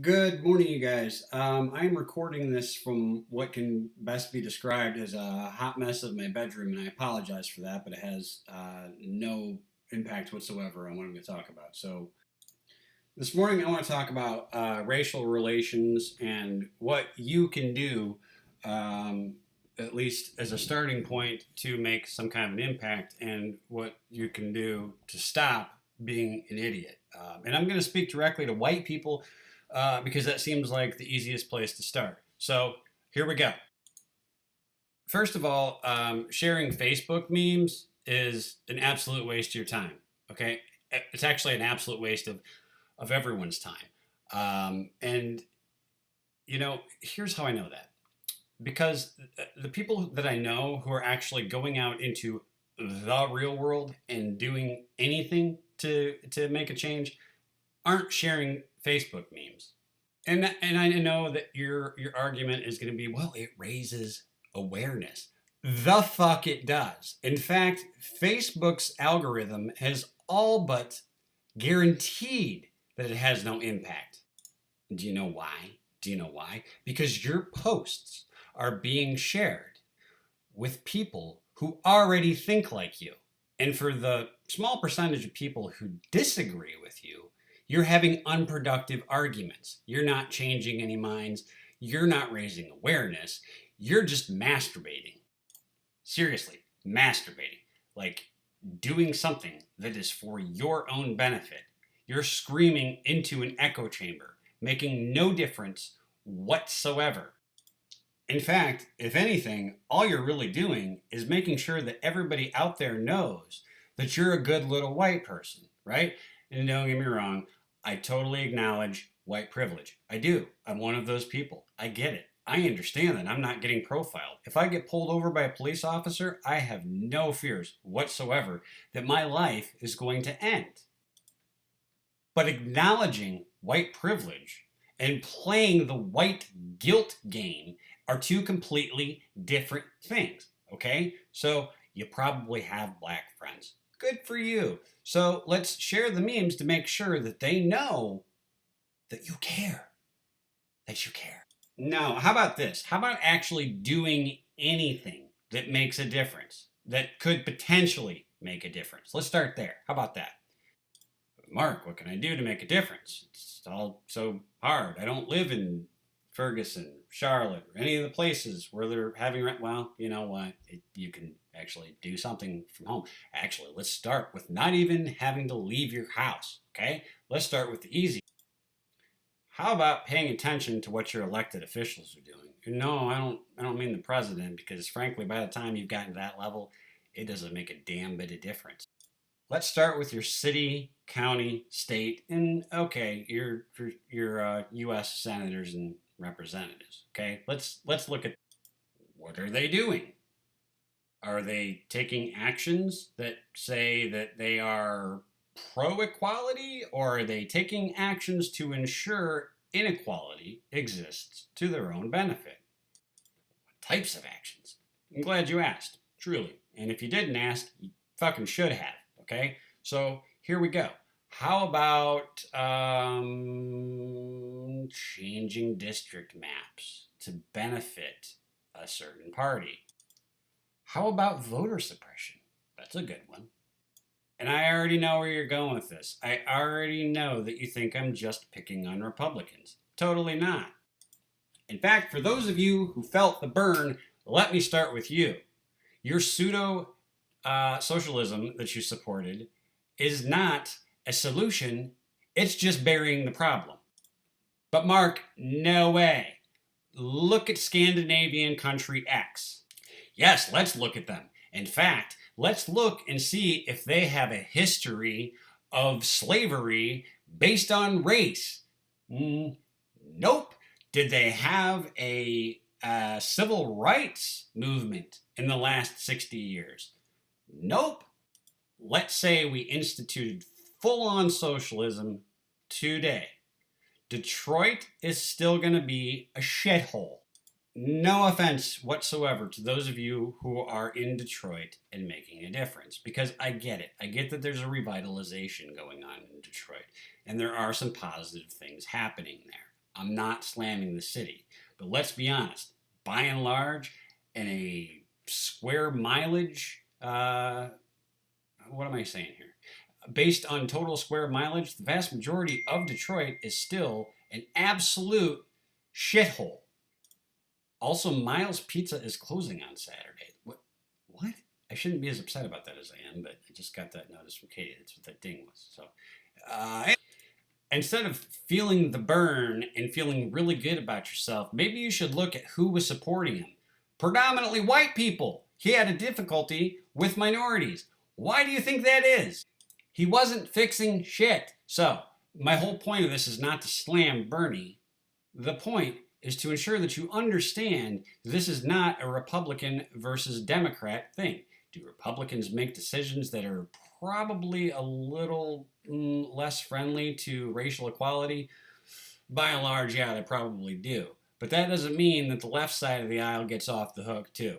Good morning, you guys. I'm recording this from what can best be described as a hot mess of my bedroom, and I apologize for that, but it has no impact whatsoever on what I'm going to talk about. So, this morning I want to talk about racial relations and what you can do, at least as a starting point, to make some kind of an impact, and what you can do to stop being an idiot. And I'm going to speak directly to white people because that seems like the easiest place to start. So here we go. First of all, sharing Facebook memes is an absolute waste of your time. Okay, it's actually an absolute waste of everyone's time. And here's how I know that, because the people that I know who are actually going out into the real world and doing anything to make a change aren't sharing Facebook memes. And I know that your argument is going to be, well, it raises awareness. The fuck it does. In fact, Facebook's algorithm has all but guaranteed that it has no impact. Do you know why? Do you know why? Because your posts are being shared with people who already think like you. And for the small percentage of people who disagree with you, you're having unproductive arguments. You're not changing any minds. You're not raising awareness. You're just masturbating. Seriously, masturbating. Like doing something that is for your own benefit. You're screaming into an echo chamber, making no difference whatsoever. In fact, if anything, all you're really doing is making sure that everybody out there knows that you're a good little white person, right? And don't get me wrong, I totally acknowledge white privilege. I do. I'm one of those people. I get it. I understand that I'm not getting profiled. If I get pulled over by a police officer, I have no fears whatsoever that my life is going to end. But acknowledging white privilege and playing the white guilt game are two completely different things. Okay? So you probably have black friends. Good for you. So let's share the memes to make sure that they know that you care. That you care. Now, how about this? How about actually doing anything that makes a difference, that could potentially make a difference? Let's start there. How about that? Mark, what can I do to make a difference? It's all so hard. I don't live in Ferguson, Charlotte, or any of the places where they're having rent. Well, you know what? You can actually do something from home. Actually, let's start with not even having to leave your house. Okay? Let's start with the easy. How about paying attention to what your elected officials are doing? No, I don't mean the president, because frankly, by the time you've gotten to that level, it doesn't make a damn bit of difference. Let's start with your city, county, state, and okay, your U.S. senators and representatives. Okay, let's look at what are they doing. Are they taking actions that say that they are pro-equality, or are they taking actions to ensure inequality exists to their own benefit? What types of actions? I'm glad you asked, truly. And if you didn't ask, you fucking should have. Okay, so here we go. How about changing district maps to benefit a certain party? How about voter suppression? That's a good one. And I already know where you're going with this. I already know that you think I'm just picking on Republicans. Totally not. In fact, for those of you who felt the burn, let me start with you. Your pseudo socialism that you supported is not a solution, it's just burying the problem. But Mark, no way. Look at Scandinavian country X. Yes, let's look at them. In fact, let's look and see if they have a history of slavery based on race. Nope. Did they have a civil rights movement in the last 60 years? Nope. Let's say we instituted full on socialism today. Detroit is still going to be a shithole. No offense whatsoever to those of you who are in Detroit and making a difference, because I get it. I get that there's a revitalization going on in Detroit, and there are some positive things happening there. I'm not slamming the city. But let's be honest, by and large, in a square mileage, what am I saying here? Based on total square mileage, the vast majority of Detroit is still an absolute shithole. Also, Miles Pizza is closing on Saturday. What? What? I shouldn't be as upset about that as I am, but I just got that notice from Katie. That's what that ding was. So, instead of feeling the burn and feeling really good about yourself, maybe you should look at who was supporting him. Predominantly white people. He had a difficulty with minorities. Why do you think that is? He wasn't fixing shit. So, my whole point of this is not to slam Bernie. The point is to ensure that you understand this is not a Republican versus Democrat thing. Do Republicans make decisions that are probably a little less friendly to racial equality? By and large, yeah, they probably do. But that doesn't mean that the left side of the aisle gets off the hook, too.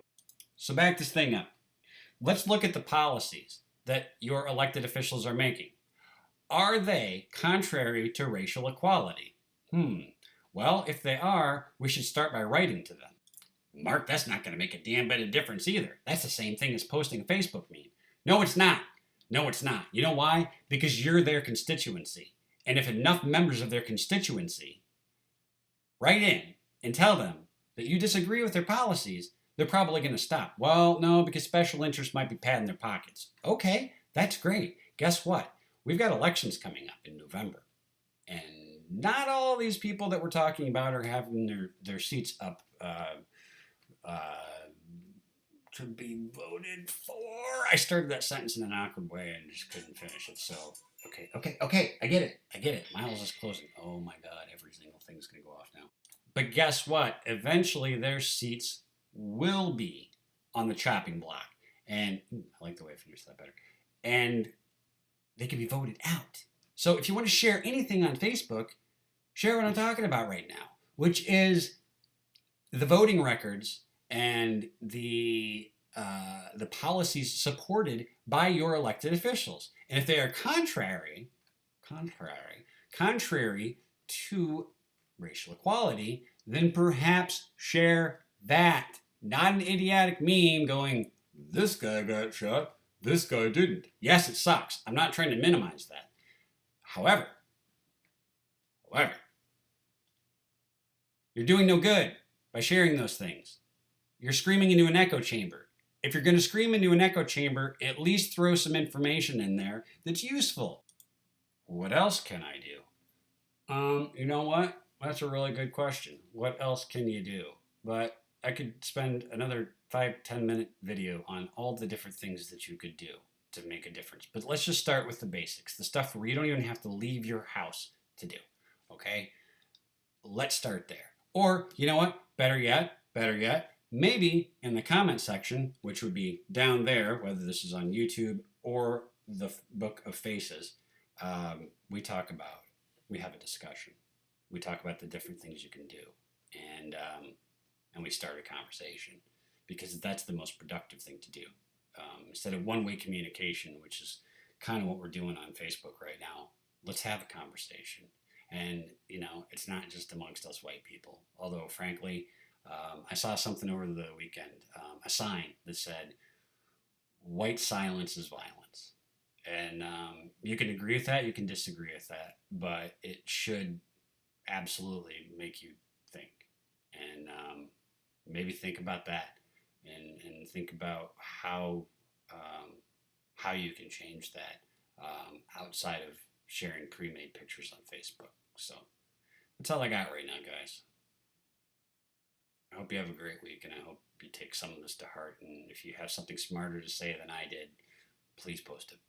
So back this thing up. Let's look at the policies that your elected officials are making. Are they contrary to racial equality? Well, if they are, we should start by writing to them. Mark, that's not going to make a damn bit of difference either. That's the same thing as posting a Facebook meme. No, it's not. No, it's not. You know why? Because you're their constituency. And if enough members of their constituency write in and tell them that you disagree with their policies, they're probably going to stop. Well, no, because special interests might be padding their pockets. Okay, that's great. Guess what? We've got elections coming up in November. And not all these people that we're talking about are having their seats up to be voted for. I started that sentence in an awkward way and just couldn't finish it. So, okay, I get it. Miles is closing. Oh my God, every single thing's going to go off now. But guess what? Eventually their seats will be on the chopping block. And I like the way I finished that better. And they can be voted out. So if you want to share anything on Facebook, share what I'm talking about right now, which is the voting records and the policies supported by your elected officials. And if they are contrary to racial equality, then perhaps share that. Not an idiotic meme going, this guy got shot, this guy didn't. Yes, it sucks. I'm not trying to minimize that. However, you're doing no good by sharing those things. You're screaming into an echo chamber. If you're going to scream into an echo chamber, at least throw some information in there that's useful. What else can I do? You know what? That's a really good question. What else can you do? But I could spend another 5-10 minute video on all the different things that you could do to make a difference. But let's just start with the basics, the stuff where you don't even have to leave your house to do. Okay? Let's start there. Or, you know what? Better yet, maybe in the comment section, which would be down there, whether this is on YouTube or the Book of Faces, we have a discussion. We talk about the different things you can do, and we start a conversation, because that's the most productive thing to do. Instead of one-way communication, which is kind of what we're doing on Facebook right now, let's have a conversation. And, it's not just amongst us white people. Although, frankly, I saw something over the weekend, a sign that said, white silence is violence. And you can agree with that, you can disagree with that, but it should absolutely make you think. And maybe think about that, and think about how you can change that outside of sharing pre-made pictures on Facebook. So that's all I got right now, guys. I hope you have a great week, and I hope you take some of this to heart. And if you have something smarter to say than I did, please post it.